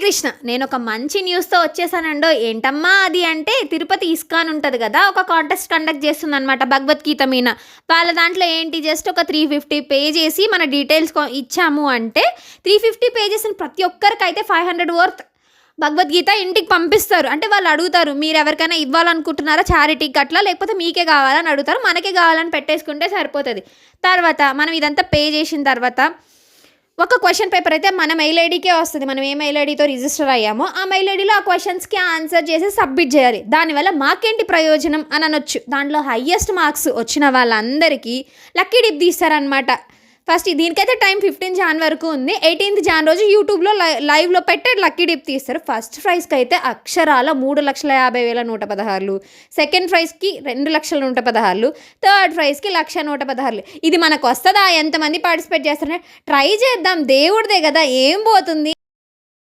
కృష్ణ. నేను ఒక మంచి న్యూస్తో వచ్చేసానండో. ఏంటమ్మా అది అంటే, తిరుపతి ఇస్కాన్ ఉంటుంది కదా, ఒక కాంటెస్ట్ కండక్ట్ చేస్తుందన్నమాట భగవద్గీత మీద. వాళ్ళ దాంట్లో ఏంటి, జస్ట్ ఒక 350 పే చేసి మన డీటెయిల్స్ ఇచ్చాము అంటే 350 పే చేసిన ప్రతి ఒక్కరికైతే 500 వర్త్ భగవద్గీత ఇంటికి పంపిస్తారు. అంటే వాళ్ళు అడుగుతారు, మీరు ఎవరికైనా ఇవ్వాలనుకుంటున్నారా చారిటీకి అట్లా, లేకపోతే మీకే కావాలని అడుగుతారు. మనకే కావాలని పెట్టేసుకుంటే సరిపోతుంది. తర్వాత మనం ఇదంతా పే చేసిన తర్వాత ఒక క్వశ్చన్ పేపర్ అయితే మన మెయిల్ ఐడికే వస్తుంది. మనం ఏ మెయిల్ ఐడితో రిజిస్టర్ అయ్యామో ఆ మెయిల్ ఐడిలో ఆ క్వశ్చన్స్కి ఆన్సర్ చేసి సబ్మిట్ చేయాలి. దానివల్ల మాకేంటి ప్రయోజనం అని అనొచ్చు. దాంట్లో హయ్యెస్ట్ మార్క్స్ వచ్చిన వాళ్ళందరికీ లక్కీ డిప్ తీస్తారనమాట. ఫస్ట్ దీనికైతే టైం 15 జాన్ వరకు ఉంది. 18th జాన్ రోజు యూట్యూబ్లో లైవ్లో పెట్టే లక్కీ డిప్ తీస్తారు. ఫస్ట్ ప్రైజ్కి అయితే అక్షరాల 3,50,116, సెకండ్ ప్రైజ్కి 2,116, థర్డ్ ప్రైజ్కి 1,116. ఇది మనకు వస్తుందా? ఎంతమంది పార్టిసిపేట్ చేస్తారంటే ట్రై చేద్దాం, దేవుడిదే కదా, ఏం పోతుంది.